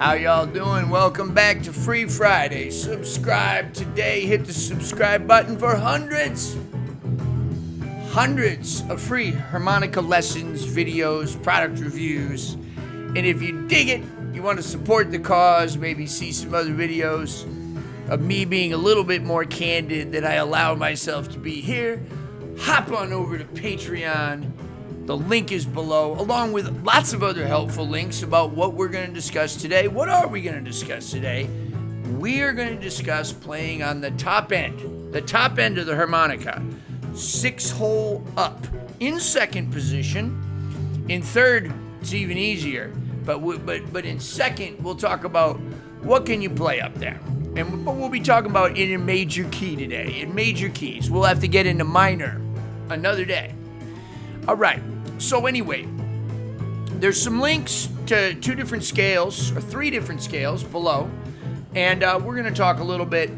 How y'all doing? Welcome back to Free Friday. Subscribe today. Hit the subscribe button for hundreds of free harmonica lessons, videos, product reviews. And if you dig it, you want to support the cause, maybe see some other videos of me being a little bit more candid than I allow myself to be here, hop on over to Patreon. The link is below, along with lots of other helpful links about what we're going to discuss today. What are we going to discuss today? We are going to discuss playing on the top end of the harmonica. 6-hole up. In second position. In third, it's even easier. But in second, we'll talk about what can you play up there. And we'll be talking about in a major key today. In major keys. We'll have to get into minor another day. All right. So anyway, there's some links to 2 different scales, or 3 different scales below. And we're going to talk a little bit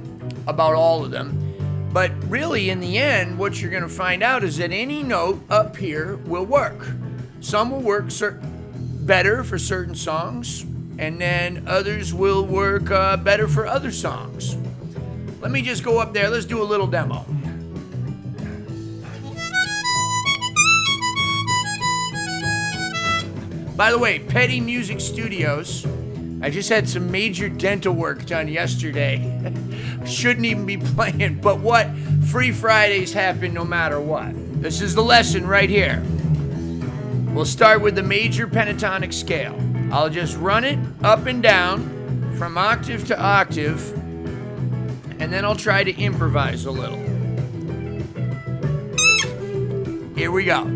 about all of them. But really, in the end, what you're going to find out is that any note up here will work. Some will work better for certain songs, and then others will work better for other songs. Let me just go up there. Let's do a little demo. By the way, Petty Music Studios, I just had some major dental work done yesterday. Shouldn't even be playing, but what? Free Fridays happen no matter what. This is the lesson right here. We'll start with the major pentatonic scale. I'll just run it up and down from octave to octave, and then I'll try to improvise a little. Here we go.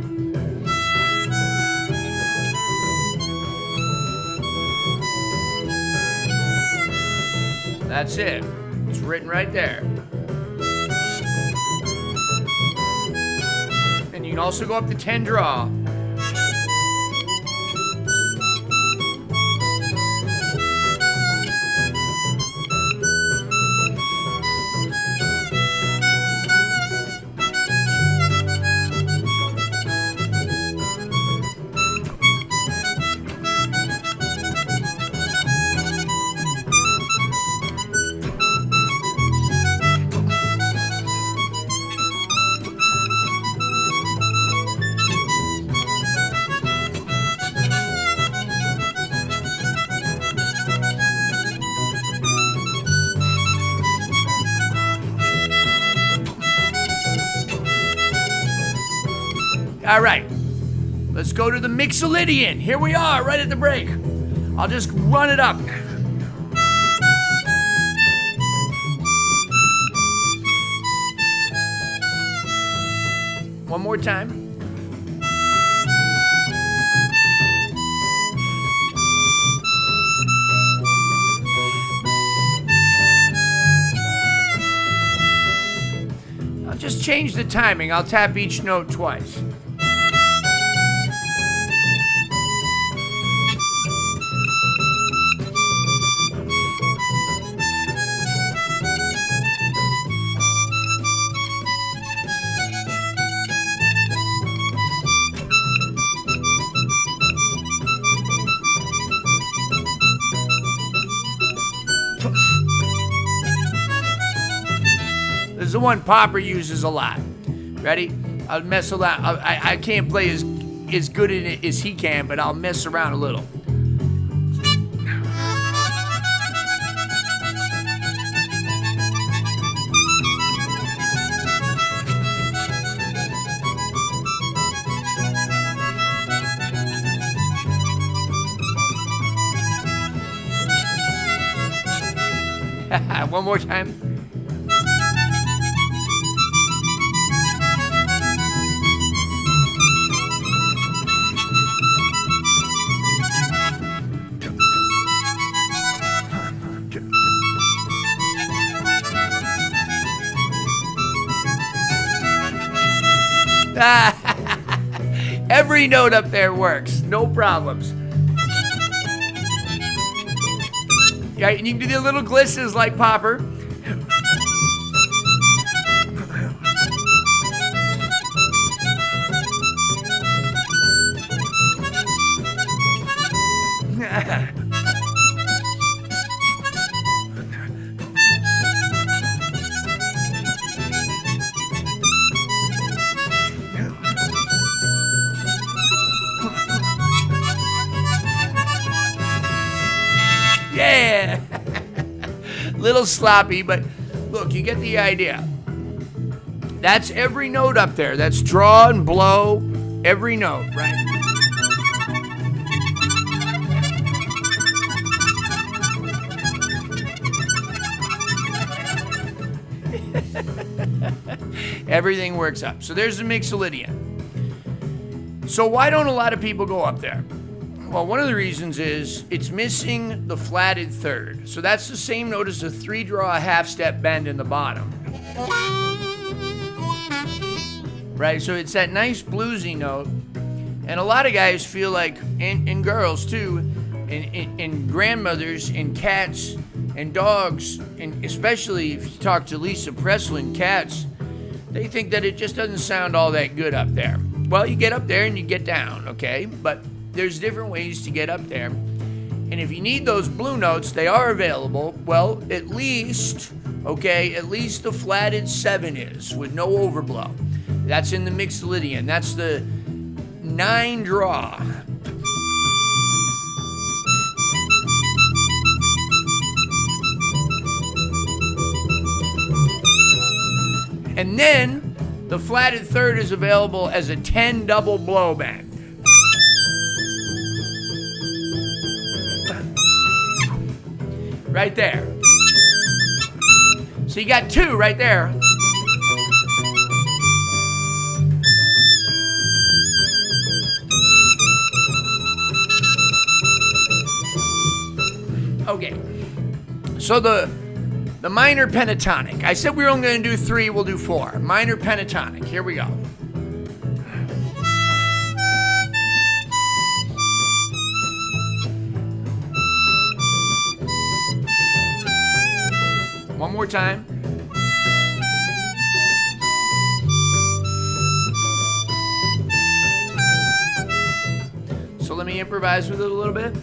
That's it. It's written right there. And you can also go up to 10 draw. All right, let's go to the Mixolydian. Here we are, right at the break. I'll just run it up. One more time. I'll just change the timing. I'll tap each note twice. This is the one Popper uses a lot. Ready? I'll mess around. I can't play as good in it as he can, but I'll mess around a little. One more time. Every note up there works, no problems. Yeah, and you can do the little glisses like Popper. Little sloppy, but look, you get the idea. That's every note up there. That's draw and blow, every note, right? Everything works up. So there's the Mixolydian. So why don't a lot of people go up there? Well, one of the reasons is it's missing the flatted third. So that's the same note as the 3-draw half-step bend in the bottom. Right, so it's that nice bluesy note. And a lot of guys feel like, and girls too, and grandmothers and cats and dogs, and especially if you talk to Lisa Presley, cats, they think that it just doesn't sound all that good up there. Well, you get up there and you get down, okay? But there's different ways to get up there. And if you need those blue notes, they are available. Well, at least the flatted 7 is, with no overblow. That's in the Mixolydian. That's the 9-draw. And then the flatted third is available as a 10 double blow bend. Right there. So you got 2 right there. Okay. So the minor pentatonic. I said we were only going to do 3, we'll do 4. Minor pentatonic. Here we go. One more time. So let me improvise with it a little bit.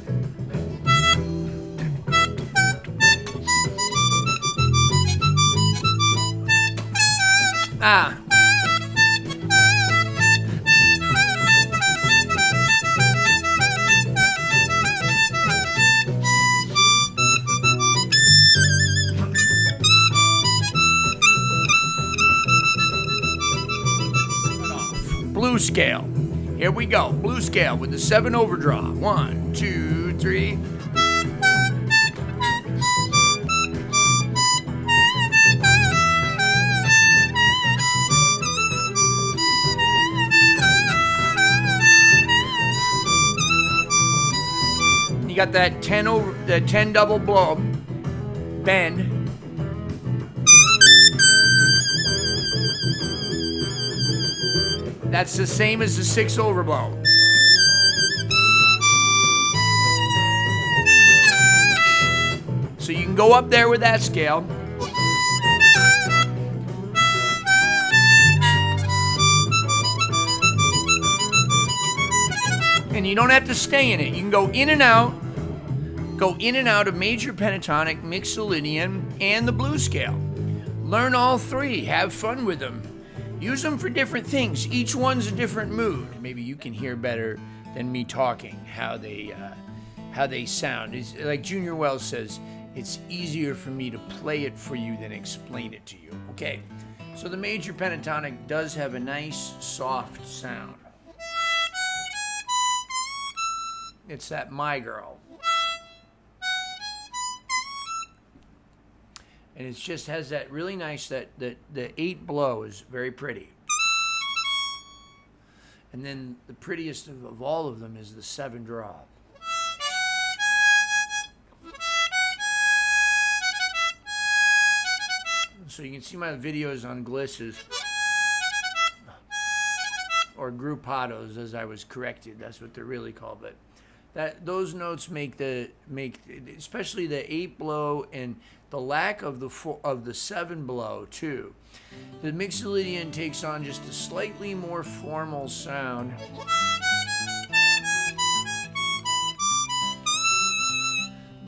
Blue scale. Here we go. Blue scale with the 7 overdraw. 1, 2, 3. You got that 10 double blow bend. That's the same as the 6 overblow. So you can go up there with that scale. And you don't have to stay in it. You can go in and out. Go in and out of major pentatonic, Mixolydian, and the blues scale. Learn all 3. Have fun with them. Use them for different things. Each one's a different mood. Maybe you can hear better than me talking how they sound. It's, like Junior Wells says, it's easier for me to play it for you than explain it to you. Okay, so the major pentatonic does have a nice, soft sound. It's that My Girl. And it just has that really nice, the 8 blow is very pretty. And then the prettiest of all of them is the 7 draw. So you can see my videos on glisses, or gruppados, as I was corrected. That's what they're really called. But those notes make especially the 8 blow and the lack of the 7 blow too. The Mixolydian takes on just a slightly more formal sound.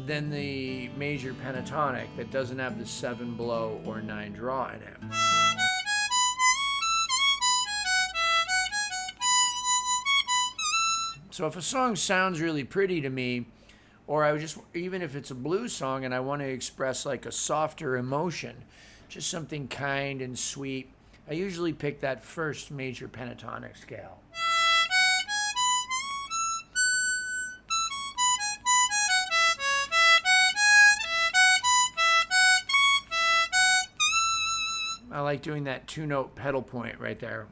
Than the major pentatonic that doesn't have the 7 blow or 9 draw in it. So if a song sounds really pretty to me, Or I would just, even if it's a blues song and I want to express like a softer emotion, just something kind and sweet, I usually pick that first major pentatonic scale. I like doing that 2-note pedal point right there.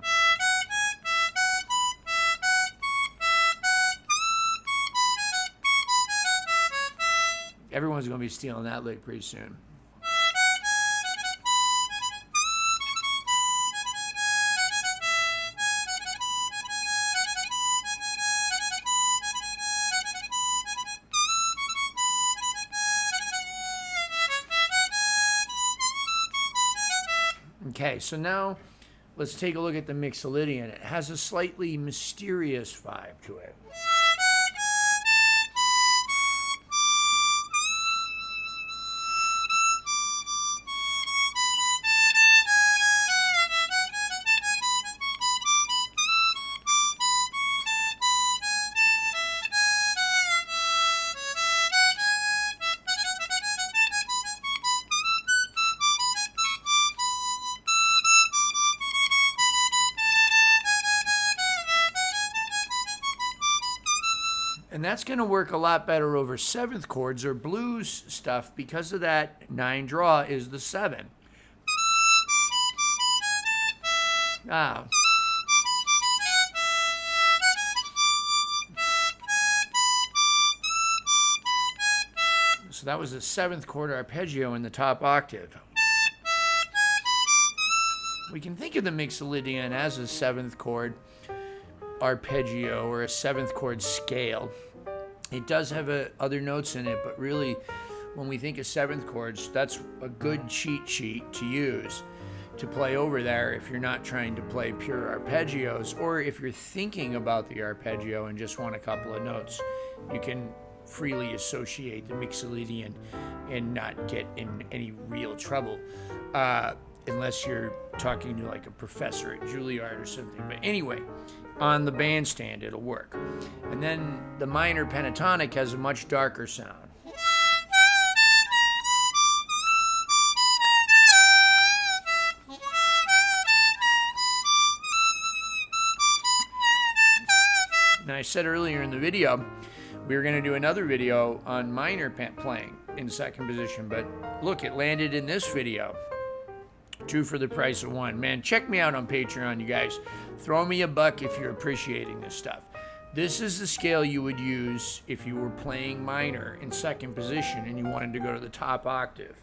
Everyone's going to be stealing that lick pretty soon. Okay, so now let's take a look at the Mixolydian. It has a slightly mysterious vibe to it. And that's going to work a lot better over 7th chords or blues stuff because of that 9 draw is the 7. Ah. So that was the 7th chord arpeggio in the top octave. We can think of the Mixolydian as a 7th chord arpeggio or a 7th chord scale. It does have other notes in it, but really when we think of 7th chords, that's a good cheat sheet to use to play over there if you're not trying to play pure arpeggios, or if you're thinking about the arpeggio and just want a couple of notes. You can freely associate the Mixolydian and not get in any real trouble, unless you're talking to like a professor at Juilliard or something. But anyway, on the bandstand it'll work. And then the minor pentatonic has a much darker sound. Now I said earlier in the video we were going to do another video on minor playing in 2nd position, but look, it landed in this video. 2 for the price of 1. Man, check me out on Patreon, you guys. Throw me a buck if you're appreciating this stuff. This is the scale you would use if you were playing minor in 2nd position and you wanted to go to the top octave.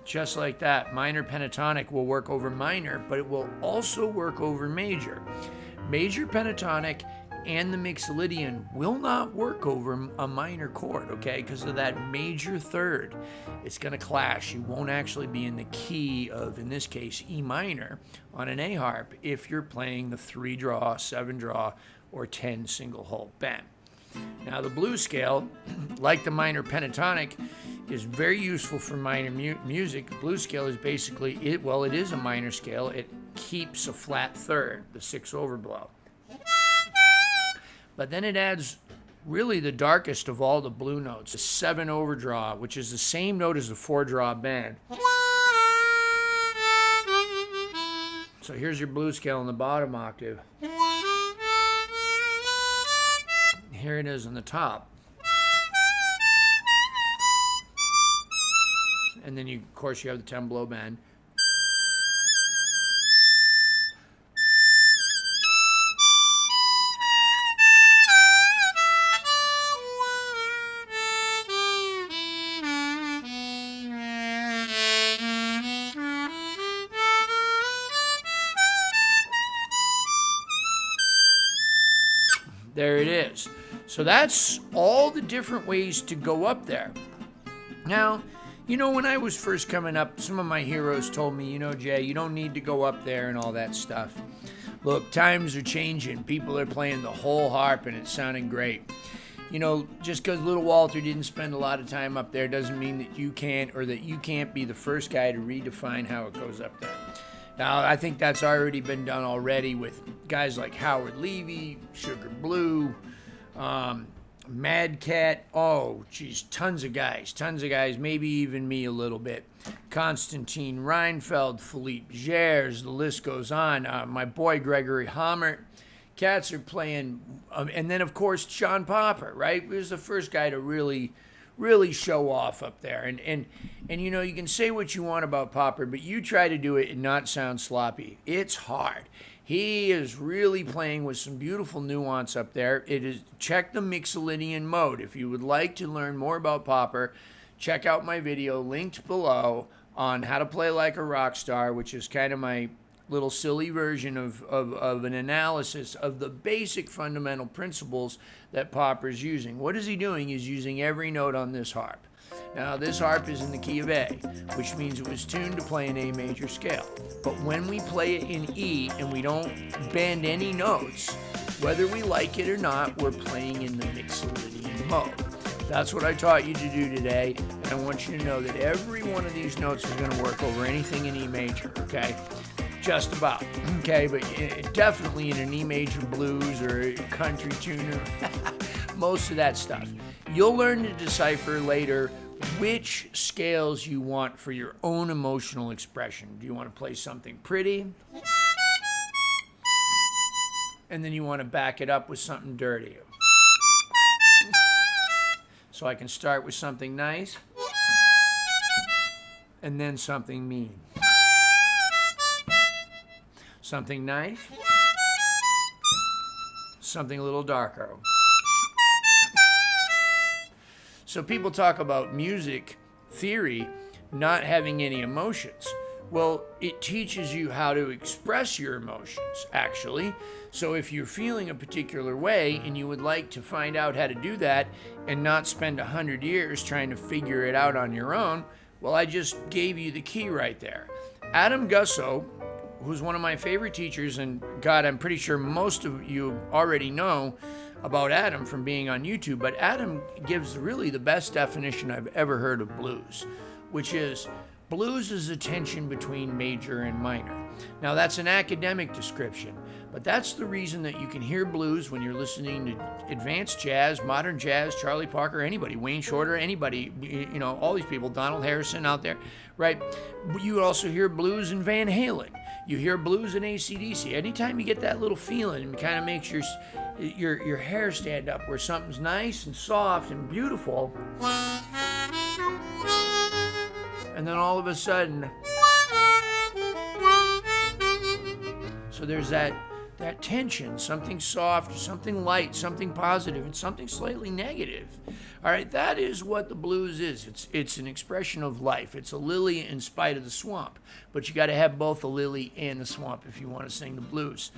Just like that, minor pentatonic will work over minor, but it will also work over major. Major pentatonic and the Mixolydian will not work over a minor chord, okay? Because of that major third. It's going to clash. You won't actually be in the key of, in this case, E minor on an A harp if you're playing the 3 draw, 7 draw, or 10 single hole bend. Now the blues scale, like the minor pentatonic, is very useful for minor music. The blues scale is basically, it is a minor scale. It keeps a flat third, the 6 overblow. But then it adds really the darkest of all the blue notes, a 7 overdraw, which is the same note as the 4 draw bend. So here's your blues scale in the bottom octave. Here it is on the top. And then, of course, you have the 10 blow bend. There it is. So that's all the different ways to go up there. Now, you know, when I was first coming up, some of my heroes told me, you know, Jay, you don't need to go up there and all that stuff. Look, times are changing. People are playing the whole harp and it's sounding great. You know, just because little Walter didn't spend a lot of time up there doesn't mean that you can't, or that you can't be the first guy to redefine how it goes up there. Now, I think that's already been done already with guys like Howard Levy, Sugar Blue, Mad Cat. Oh, geez, tons of guys, maybe even me a little bit. Constantine Reinfeld, Philippe Gers, the list goes on. My boy Gregory Hammert. Cats are playing, and then of course John Popper, right? He was the first guy to really show off up there. And you know, you can say what you want about Popper, but you try to do it and not sound sloppy. It's hard. He is really playing with some beautiful nuance up there. It is, check the Mixolydian mode. If you would like to learn more about Popper, check out my video linked below on how to play like a rock star, which is kind of my little silly version of an analysis of the basic fundamental principles that Popper's using. What is he doing? He's using every note on this harp. Now, this harp is in the key of A, which means it was tuned to play an A major scale. But when we play it in E and we don't bend any notes, whether we like it or not, we're playing in the Mixolydian mode. That's what I taught you to do today, and I want you to know that every one of these notes is going to work over anything in E major, okay? Just about, okay? But definitely in an E major blues or a country tuner, most of that stuff. You'll learn to decipher later which scales you want for your own emotional expression. Do you want to play something pretty? And then you want to back it up with something dirty. So I can start with something nice and then something mean. Something nice, something a little darker. So people talk about music theory not having any emotions. Well, it teaches you how to express your emotions, actually. So if you're feeling a particular way and you would like to find out how to do that and not spend 100 years trying to figure it out on your own, well, I just gave you the key right there. Adam Gusso, who's one of my favorite teachers, and God, I'm pretty sure most of you already know about Adam from being on YouTube, but Adam gives really the best definition I've ever heard of blues, which is blues is a tension between major and minor. Now, that's an academic description, but that's the reason that you can hear blues when you're listening to advanced jazz, modern jazz, Charlie Parker, anybody, Wayne Shorter, anybody, you know, all these people, Donald Harrison out there, right? You also hear blues in Van Halen. You hear blues in AC/DC. Anytime you get that little feeling, it kind of makes your hair stand up where something's nice and soft and beautiful. And then all of a sudden, so there's that tension, something soft, something light, something positive, and something slightly negative. All right, that is what the blues is. It's an expression of life. It's a lily in spite of the swamp. But you got to have both the lily and the swamp if you want to sing the blues.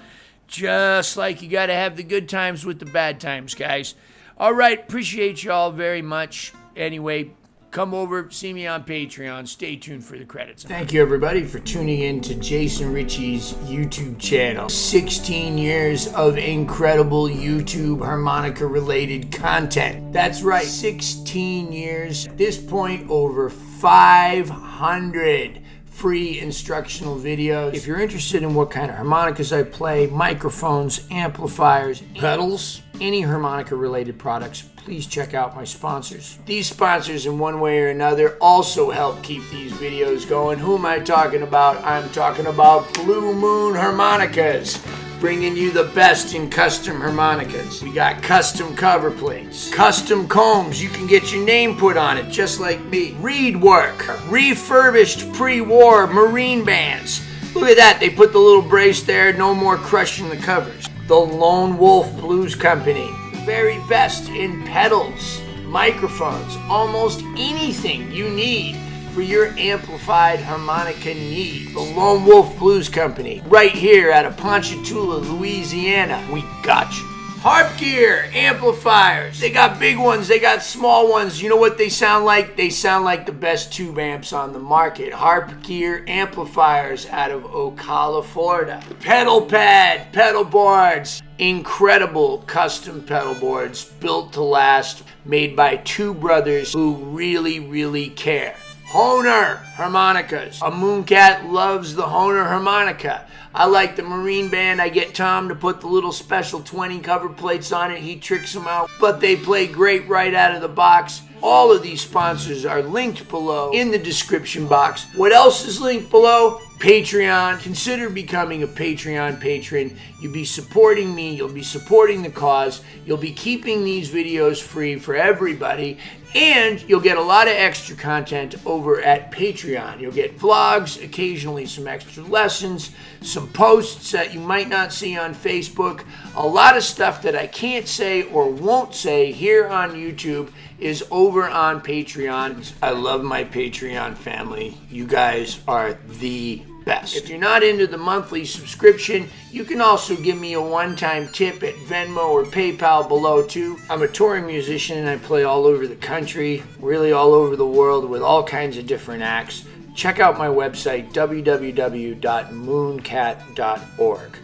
Just like you got to have the good times with the bad times, guys. All right, appreciate y'all very much. Anyway, come over, see me on Patreon. Stay tuned for the credits. Thank you, everybody, for tuning in to Jason Ricci's YouTube channel. 16 years of incredible YouTube harmonica-related content. That's right, 16 years. At this point, over 500 free instructional videos. If you're interested in what kind of harmonicas I play, microphones, amplifiers, pedals, any harmonica-related products, please check out my sponsors. These sponsors, in one way or another, also help keep these videos going. Who am I talking about? I'm talking about Blue Moon Harmonicas, bringing you the best in custom harmonicas. We got custom cover plates, custom combs. You can get your name put on it, just like me. Reed work, refurbished pre-war Marine bands. Look at that, they put the little brace there, no more crushing the covers. The Lone Wolf Blues Company, very best in pedals, microphones, almost anything you need for your amplified harmonica need. The Lone Wolf Blues Company, right here out of Ponchatoula, Louisiana. We got you. Harp gear, amplifiers. They got big ones, they got small ones. You know what they sound like? They sound like the best tube amps on the market. Harp gear amplifiers out of Ocala, Florida. Pedal pad, pedal boards. Incredible custom pedal boards built to last, made by two brothers who really care. Hohner harmonicas. A Mooncat loves the Hohner harmonica. I like the Marine Band. I get Tom to put the little special 20 cover plates on it. He tricks them out, but they play great right out of the box. All of these sponsors are linked below in the description box. What else is linked below? Patreon. Consider becoming a Patreon patron. You'll be supporting me. You'll be supporting the cause. You'll be keeping these videos free for everybody. And you'll get a lot of extra content over at Patreon. You'll get vlogs, occasionally some extra lessons, some posts that you might not see on Facebook. A lot of stuff that I can't say or won't say here on YouTube is over on Patreon. I love my Patreon family. You guys are the best. If you're not into the monthly subscription, you can also give me a one-time tip at Venmo or PayPal below too. I'm a touring musician and I play all over the country, really all over the world with all kinds of different acts. Check out my website, www.mooncat.org.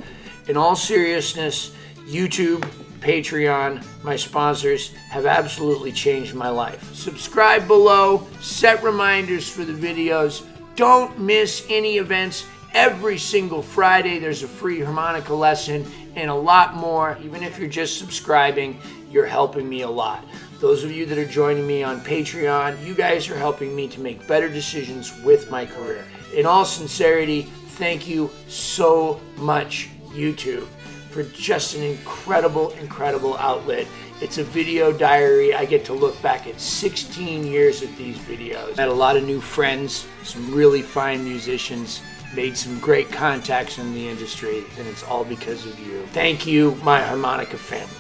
In all seriousness, YouTube, Patreon, my sponsors have absolutely changed my life. Subscribe below, set reminders for the videos. Don't miss any events. Every single Friday there's a free harmonica lesson and a lot more. Even if you're just subscribing, you're helping me a lot. Those of you that are joining me on Patreon, you guys are helping me to make better decisions with my career. In all sincerity, thank you so much, YouTube, for just an incredible outlet. It's a video diary. I get to look back at 16 years of these videos. I had a lot of new friends, some really fine musicians, made some great contacts in the industry, and it's all because of you. Thank you, my harmonica family.